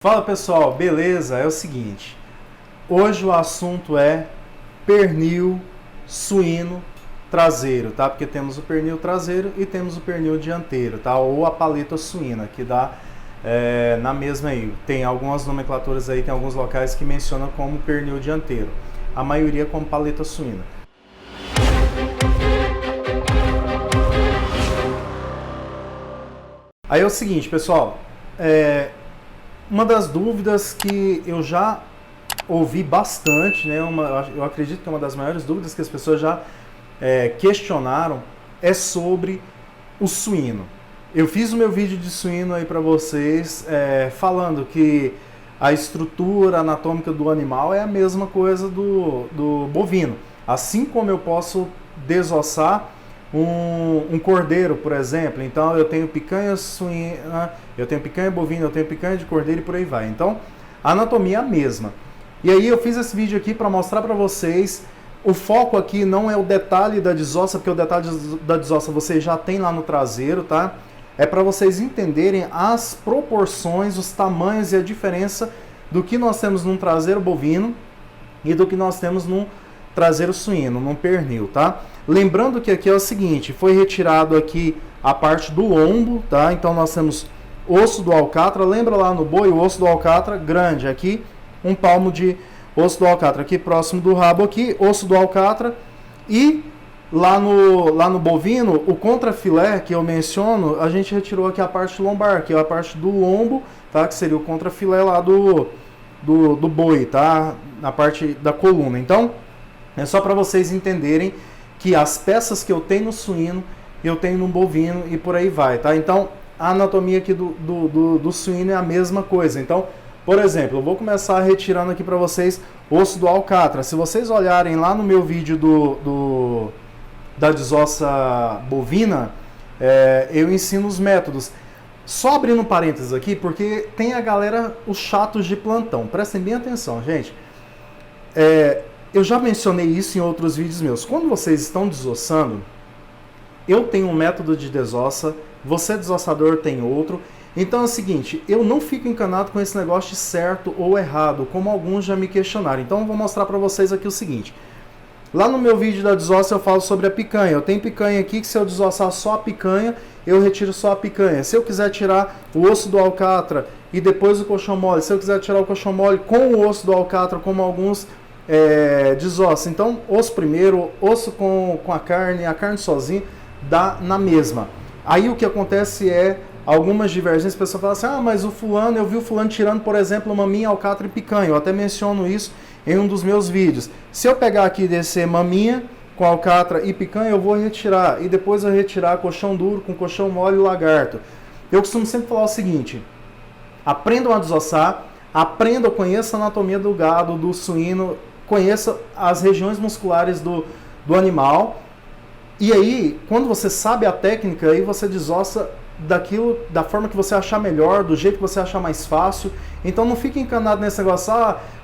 Fala pessoal, beleza? É o seguinte, hoje o assunto é pernil suíno traseiro, tá? Porque temos o pernil traseiro e temos o pernil dianteiro, tá? Ou a paleta suína, que dá na mesma aí. Tem algumas nomenclaturas aí, tem alguns locais que mencionam como pernil dianteiro, a maioria como paleta suína. Aí é o seguinte, pessoal, uma das dúvidas que eu já ouvi bastante, né, eu acredito que é uma das maiores dúvidas que as pessoas já questionaram, é sobre o suíno. Eu fiz o meu vídeo de suíno aí para vocês, falando que a estrutura anatômica do animal é a mesma coisa do bovino. Assim como eu posso desossar um cordeiro, por exemplo. Então eu tenho picanha suína, eu tenho picanha bovina, eu tenho picanha de cordeiro e por aí vai. Então a anatomia é a mesma. E aí eu fiz esse vídeo aqui para mostrar para vocês. O foco aqui não é o detalhe da desossa, porque o detalhe da desossa você já tem lá no traseiro, tá? É para vocês entenderem as proporções, os tamanhos e a diferença do que nós temos num traseiro bovino e do que nós temos num traseiro suíno, num pernil, tá? Lembrando que aqui é o seguinte, foi retirado aqui a parte do lombo, tá? Então nós temos osso do alcatra, lembra lá no boi, o osso do alcatra grande, aqui um palmo de osso do alcatra, aqui próximo do rabo aqui, osso do alcatra, e lá no bovino, o contrafilé que eu menciono, a gente retirou aqui a parte lombar, que é a parte do lombo, tá? Que seria o contrafilé lá do boi, tá? Na parte da coluna. Então, é só para vocês entenderem que as peças que eu tenho no suíno, eu tenho no bovino e por aí vai, tá? Então, a anatomia aqui do suíno é a mesma coisa. Então, por exemplo, eu vou começar retirando aqui para vocês osso do alcatra. Se vocês olharem lá no meu vídeo da desossa bovina, eu ensino os métodos. Só abrindo parênteses aqui, porque tem a galera, os chatos de plantão. Prestem bem atenção, gente. Eu já mencionei isso em outros vídeos meus. Quando vocês estão desossando, eu tenho um método de desossa, você desossador tem outro. Então é o seguinte, eu não fico encanado com esse negócio de certo ou errado, como alguns já me questionaram. Então eu vou mostrar para vocês aqui o seguinte. Lá no meu vídeo da desossa eu falo sobre a picanha. Eu tenho picanha aqui que se eu desossar só a picanha, eu retiro só a picanha. Se eu quiser tirar o osso do alcatra e depois o coxão mole, se eu quiser tirar o coxão mole com o osso do alcatra, como alguns desossa. Então, osso primeiro, osso com a carne sozinha, dá na mesma. Aí o que acontece é algumas divergências, a pessoa fala assim, mas o fulano, eu vi o fulano tirando, por exemplo, maminha, alcatra e picanha. Eu até menciono isso em um dos meus vídeos. Se eu pegar aqui e descer maminha com alcatra e picanha, eu vou retirar. E depois eu retirar colchão duro com colchão mole e lagarto. Eu costumo sempre falar o seguinte, aprendam a desossar, aprendam, conheçam a anatomia do gado, do suíno, conheça as regiões musculares do animal. E aí, quando você sabe a técnica, aí você desossa da forma que você achar melhor, do jeito que você achar mais fácil. Então não fique encanado nesse negócio,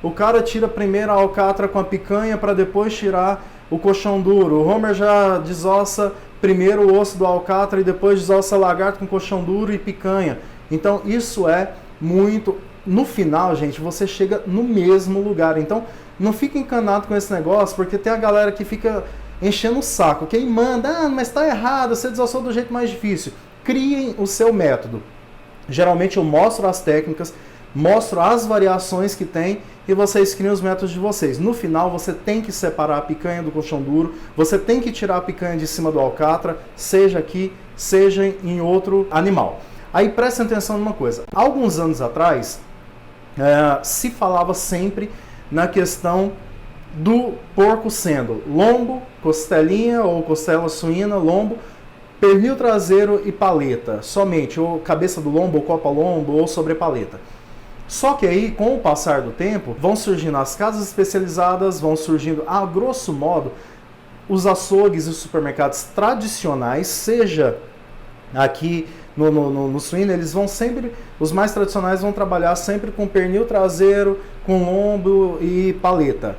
o cara tira primeiro a alcatra com a picanha para depois tirar o colchão duro. O Homer já desossa primeiro o osso do alcatra e depois desossa lagarto com colchão duro e picanha. Então isso é muito... No final, gente, você chega no mesmo lugar. Então não fique encanado com esse negócio, porque tem a galera que fica enchendo o saco. Quem manda, mas está errado, você desossou do jeito mais difícil. Criem o seu método. Geralmente eu mostro as técnicas, mostro as variações que tem e vocês criam os métodos de vocês. No final você tem que separar a picanha do colchão duro, você tem que tirar a picanha de cima do alcatra, seja aqui, seja em outro animal. Aí prestem atenção numa coisa. Alguns anos atrás, se falava sempre na questão do porco sendo lombo, costelinha ou costela suína, lombo, pernil traseiro e paleta, somente, ou cabeça do lombo, ou copa lombo, ou sobrepaleta. Só que aí, com o passar do tempo, vão surgindo as casas especializadas, vão surgindo, a grosso modo, os açougues e os supermercados tradicionais, seja aqui no suíno, eles vão sempre, os mais tradicionais vão trabalhar sempre com pernil traseiro, com lombo e paleta.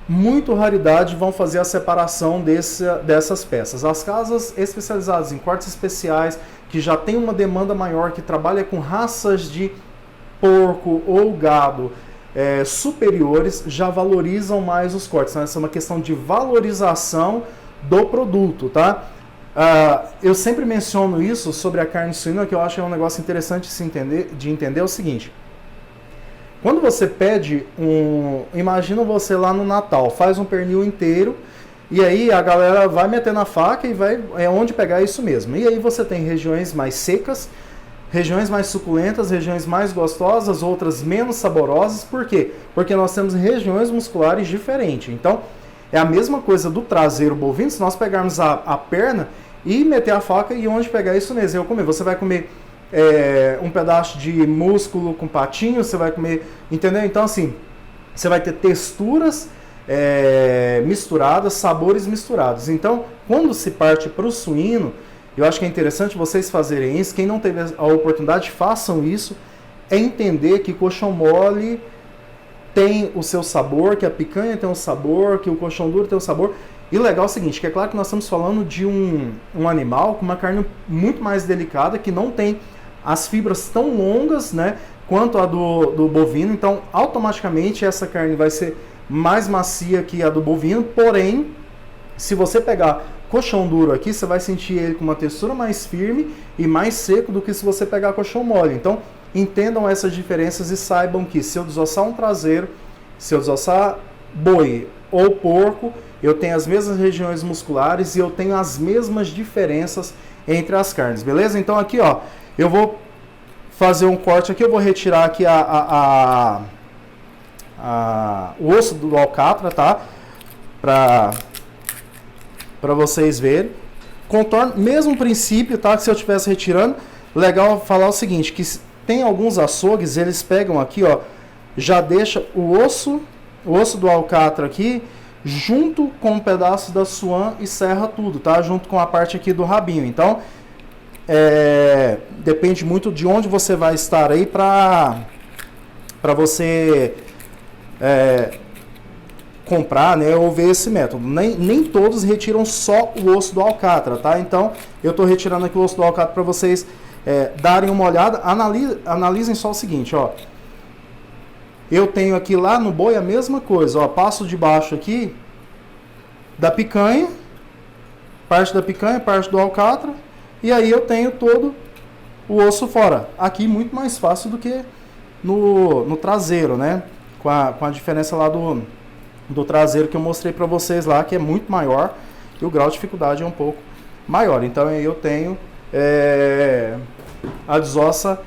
Muito raridade vão fazer a separação dessas peças. As casas especializadas em cortes especiais, que já tem uma demanda maior, que trabalha com raças de porco ou gado superiores já valorizam mais os cortes. Então, essa é uma questão de valorização do produto, tá? Eu sempre menciono isso sobre a carne suína, que eu acho que é um negócio interessante de entender o seguinte. Quando você pede imagina você lá no Natal, faz um pernil inteiro, e aí a galera vai meter na faca e vai onde pegar isso mesmo. E aí você tem regiões mais secas, regiões mais suculentas, regiões mais gostosas, outras menos saborosas. Por quê? Porque nós temos regiões musculares diferentes. Então, é a mesma coisa do traseiro bovino. Se nós pegarmos a perna e meter a faca e onde pegar isso mesmo, você vai comer um pedaço de músculo com patinho, você vai comer, entendeu? Então, assim, você vai ter texturas misturadas, sabores misturados. Então, quando se parte para o suíno, eu acho que é interessante vocês fazerem isso. Quem não teve a oportunidade, façam isso. É entender que coxão mole tem o seu sabor, que a picanha tem um sabor, que o coxão duro tem um sabor. E o legal é o seguinte, que é claro que nós estamos falando de um animal com uma carne muito mais delicada, que não tem as fibras tão longas, né, quanto a do bovino. Então, automaticamente, essa carne vai ser mais macia que a do bovino. Porém, se você pegar coxão duro aqui, você vai sentir ele com uma textura mais firme e mais seco do que se você pegar coxão mole. Então, entendam essas diferenças e saibam que se eu desossar um traseiro, se eu desossar boi ou porco, eu tenho as mesmas regiões musculares e eu tenho as mesmas diferenças entre as carnes, beleza? Então aqui, ó, eu vou fazer um corte aqui, eu vou retirar aqui o osso do alcatra, tá? Para vocês verem. Contorno, mesmo princípio, tá? Que se eu estivesse retirando, legal falar o seguinte, que tem alguns açougues, eles pegam aqui, ó, já deixa o osso do alcatra aqui, junto com um pedaço da suã e serra tudo, tá? Junto com a parte aqui do rabinho. Então, depende muito de onde você vai estar aí para você comprar, né, ou ver esse método. Nem todos retiram só o osso do alcatra, tá? Então, eu estou retirando aqui o osso do alcatra para vocês darem uma olhada. Analisem só o seguinte, ó. Eu tenho aqui lá no boi a mesma coisa, ó. Passo de baixo aqui da picanha, parte da picanha, parte do alcatra, e aí eu tenho todo o osso fora. Aqui muito mais fácil do que no traseiro, né? Com a diferença lá do traseiro que eu mostrei para vocês lá, que é muito maior e o grau de dificuldade é um pouco maior. Então aí eu tenho a desossa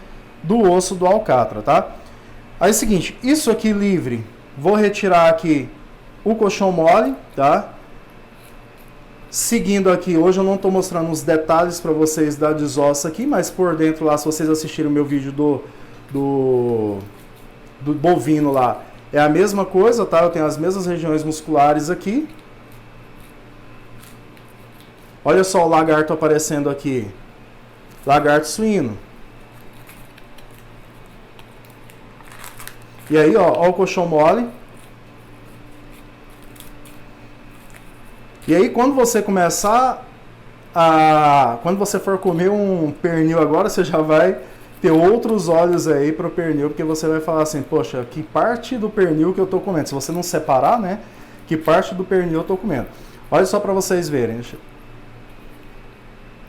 do osso do alcatra, tá? Aí é o seguinte, isso aqui livre, vou retirar aqui o coxão mole, tá? Seguindo aqui, hoje eu não estou mostrando os detalhes para vocês da desossa aqui, mas por dentro lá, se vocês assistirem o meu vídeo do bovino lá, é a mesma coisa, tá? Eu tenho as mesmas regiões musculares aqui. Olha só o lagarto aparecendo aqui. Lagarto suíno. E aí, ó o coxão mole. E aí, quando você começar quando você for comer um pernil agora, você já vai ter outros olhos aí pro pernil, porque você vai falar assim, poxa, que parte do pernil que eu tô comendo? Se você não separar, né, que parte do pernil eu tô comendo. Olha só para vocês verem.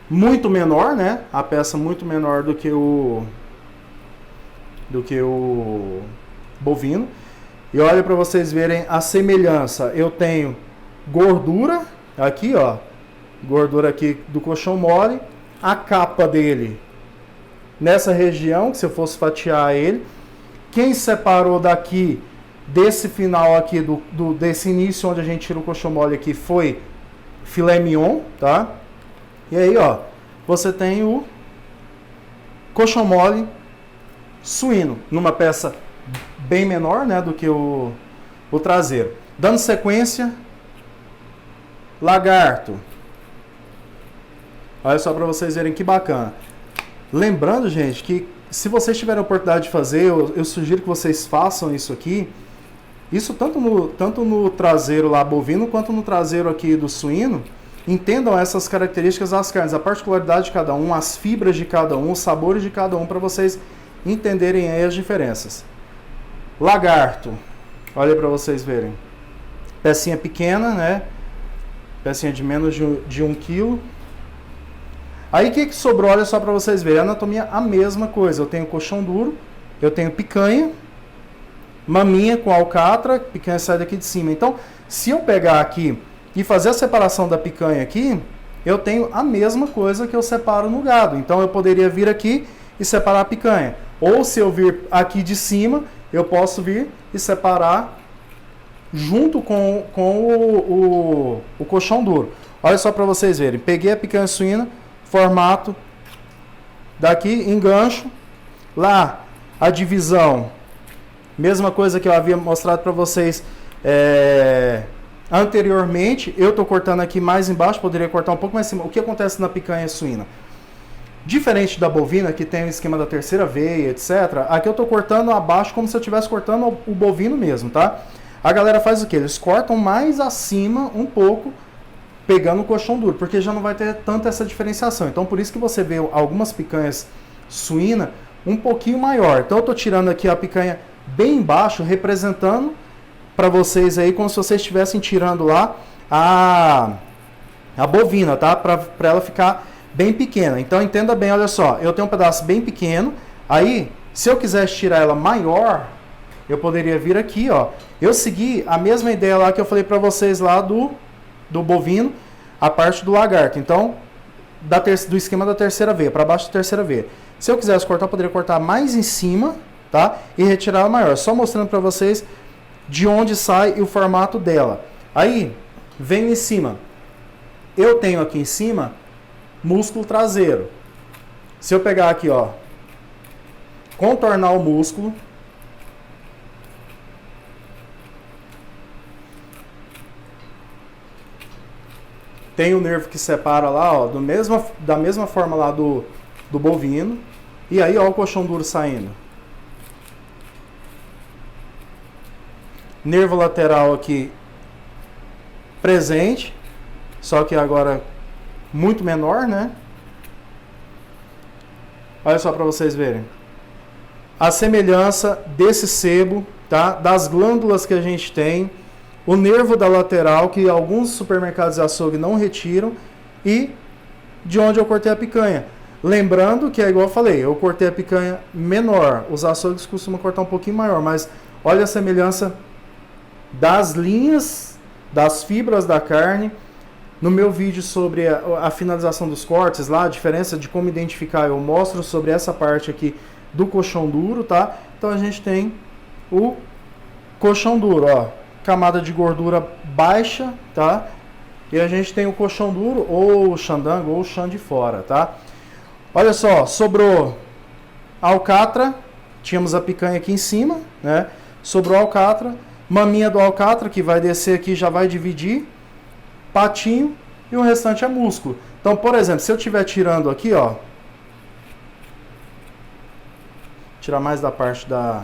Muito menor, né? A peça muito menor do que o bovino. E olha para vocês verem a semelhança. Eu tenho gordura aqui, ó, gordura aqui do coxão mole, a capa dele nessa região, que se eu fosse fatiar ele, quem separou daqui desse final aqui desse início onde a gente tira o coxão mole aqui foi filé mignon, tá? E aí, ó, você tem o coxão mole suíno numa peça bem menor, né, do que o traseiro. Dando sequência, lagarto. Olha só para vocês verem que bacana. Lembrando, gente, que se vocês tiverem a oportunidade de fazer, eu sugiro que vocês façam isso aqui. Isso tanto no traseiro lá bovino, quanto no traseiro aqui do suíno. Entendam essas características das carnes, a particularidade de cada um, as fibras de cada um, os sabores de cada um, para vocês entenderem aí as diferenças. Lagarto, olha para vocês verem. Pecinha pequena, né? Pecinha de menos de 1 kg. Aí o que sobrou? Olha só para vocês verem. A anatomia a mesma coisa. Eu tenho colchão duro, eu tenho picanha, maminha com alcatra, picanha sai daqui de cima. Então, se eu pegar aqui e fazer a separação da picanha aqui, eu tenho a mesma coisa que eu separo no gado. Então, eu poderia vir aqui e separar a picanha. Ou se eu vir aqui de cima, eu posso vir e separar junto com o colchão duro. Olha só para vocês verem. Peguei a picanha suína, formato daqui, engancho. Lá, a divisão, mesma coisa que eu havia mostrado para vocês anteriormente. Eu estou cortando aqui mais embaixo, poderia cortar um pouco mais em cima. O que acontece na picanha suína? Diferente da bovina, que tem o esquema da terceira veia, etc. Aqui eu estou cortando abaixo como se eu estivesse cortando o bovino mesmo, tá? A galera faz o quê? Eles cortam mais acima um pouco, pegando o colchão duro, porque já não vai ter tanta essa diferenciação. Então, por isso que você vê algumas picanhas suína um pouquinho maior. Então, eu estou tirando aqui a picanha bem embaixo, representando para vocês aí como se vocês estivessem tirando lá a bovina, tá? Para ela ficar bem pequena. Então, entenda bem, olha só. Eu tenho um pedaço bem pequeno. Aí, se eu quisesse tirar ela maior, eu poderia vir aqui, ó. Eu segui a mesma ideia lá que eu falei para vocês lá do bovino, a parte do lagarto. Então, do esquema da terceira veia, para baixo da terceira veia. Se eu quisesse cortar, eu poderia cortar mais em cima, tá? E retirar ela maior. Só mostrando para vocês de onde sai o formato dela. Aí, venho em cima. Eu tenho aqui em cima músculo traseiro. Se eu pegar aqui, ó, contornar o músculo, tem o nervo que separa lá, ó, da mesma forma lá do bovino. E aí, ó, o colchão duro saindo. Nervo lateral aqui presente, só que agora muito menor, né? Olha só para vocês verem. A semelhança desse sebo, tá? Das glândulas que a gente tem. O nervo da lateral, que alguns supermercados de açougue não retiram, e de onde eu cortei a picanha. Lembrando que é igual eu falei, eu cortei a picanha menor. Os açougues costumam cortar um pouquinho maior, mas olha a semelhança das linhas, das fibras da carne. No meu vídeo sobre a finalização dos cortes, lá, a diferença de como identificar, eu mostro sobre essa parte aqui do colchão duro, tá? Então a gente tem o colchão duro, ó. Camada de gordura baixa, tá? E a gente tem o colchão duro, ou o chandango, ou o chão de fora, tá? Olha só, sobrou alcatra, tínhamos a picanha aqui em cima, né? Sobrou alcatra, maminha do alcatra, que vai descer aqui, já vai dividir, patinho, e o restante é músculo. Então, por exemplo, se eu estiver tirando aqui, ó, tirar mais da parte da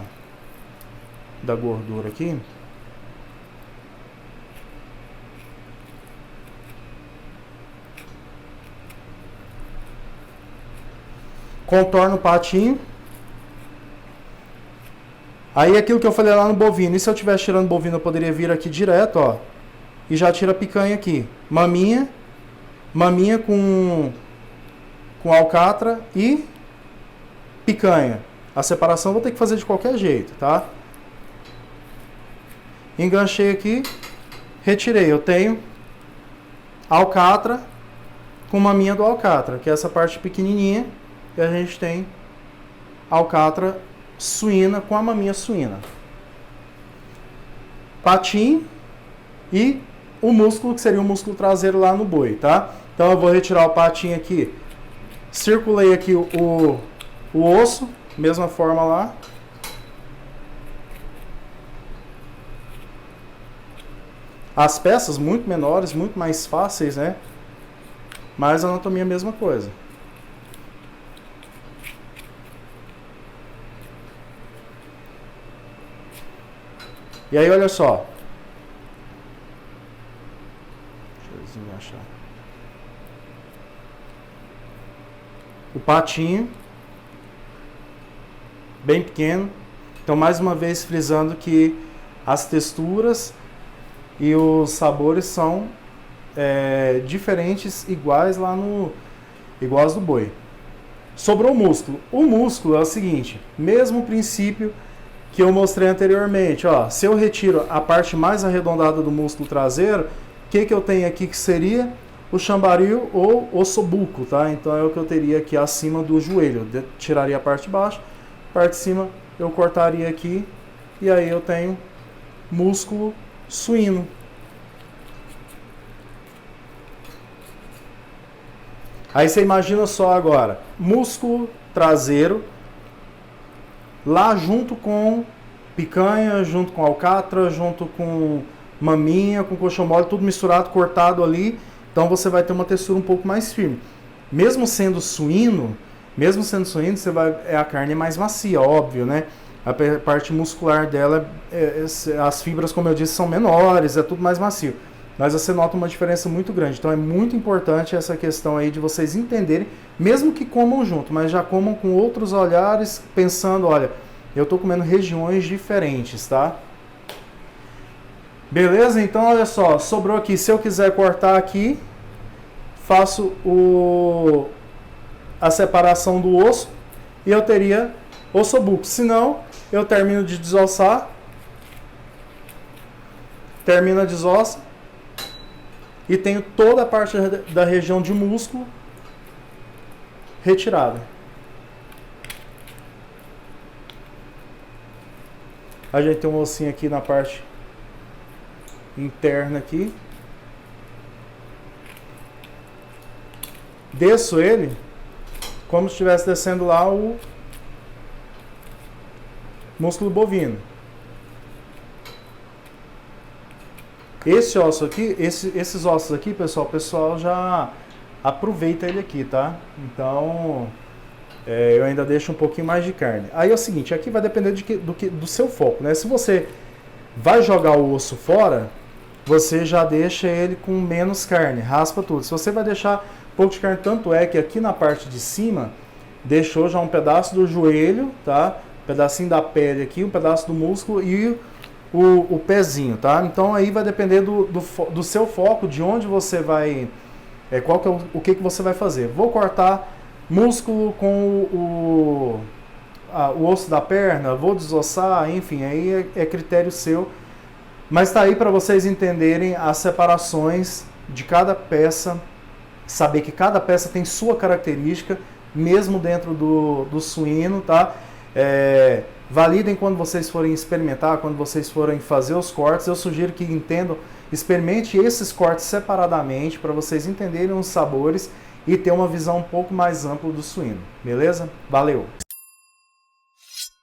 gordura aqui, contorno o patinho. Aí aquilo que eu falei lá no bovino. E se eu estivesse tirando bovino, eu poderia vir aqui direto, ó. E já tira a picanha aqui. Maminha com alcatra e picanha. A separação eu vou ter que fazer de qualquer jeito, tá? Enganchei aqui, retirei. Eu tenho alcatra com maminha do alcatra, que é essa parte pequenininha. E a gente tem alcatra suína com a maminha suína. Patinho e o músculo, que seria o músculo traseiro lá no boi, tá? Então eu vou retirar o patinho aqui. Circulei aqui o osso, mesma forma lá. As peças muito menores, muito mais fáceis, né? Mas a anatomia é a mesma coisa. E aí, olha só. Deixa eu achar. O patinho. bem pequeno. Então, mais uma vez, frisando que as texturas e os sabores são diferentes, iguais do boi. Sobrou o músculo. O músculo é o seguinte, mesmo princípio que eu mostrei anteriormente. Ó, se eu retiro a parte mais arredondada do músculo traseiro, o que eu tenho aqui que seria o chambaril ou ossobuco, tá? Então é o que eu teria aqui acima do joelho. Eu tiraria a parte de baixo, a parte de cima eu cortaria aqui e aí eu tenho músculo suíno. Aí você imagina só agora, músculo traseiro, lá junto com picanha, junto com alcatra, junto com maminha, com coxão mole, tudo misturado, cortado ali. Então você vai ter uma textura um pouco mais firme. Mesmo sendo suíno, a carne é mais macia, óbvio, né? A parte muscular dela, as fibras, como eu disse, são menores, é tudo mais macio. Mas você nota uma diferença muito grande. Então é muito importante essa questão aí de vocês entenderem, mesmo que comam junto, mas já comam com outros olhares, pensando, olha, eu estou comendo regiões diferentes, tá? Beleza? Então olha só, sobrou aqui, se eu quiser cortar aqui, faço a separação do osso e eu teria ossobuco. Se não, eu termino de desossar, desossa, e tenho toda a parte da região de músculo retirada. A gente tem um ossinho aqui na parte interna aqui. Desço ele como se estivesse descendo lá o músculo bovino. Esse osso aqui, esses ossos aqui, pessoal, o pessoal já aproveita ele aqui, tá? Então, eu ainda deixo um pouquinho mais de carne. Aí é o seguinte, aqui vai depender do seu foco, né? Se você vai jogar o osso fora, você já deixa ele com menos carne, raspa tudo. Se você vai deixar pouco de carne, tanto é que aqui na parte de cima, deixou já um pedaço do joelho, tá? Um pedacinho da pele aqui, um pedaço do músculo e o pezinho, tá? Então aí vai depender do seu foco, de onde você vai, qual que é o que você vai fazer. Vou cortar músculo com o osso da perna, vou desossar, enfim, aí é critério seu. Mas tá aí para vocês entenderem as separações de cada peça, saber que cada peça tem sua característica, mesmo dentro do suíno, tá? Validem quando vocês forem experimentar, quando vocês forem fazer os cortes. Eu sugiro que entendam, experimente esses cortes separadamente para vocês entenderem os sabores e ter uma visão um pouco mais ampla do suíno, beleza? Valeu!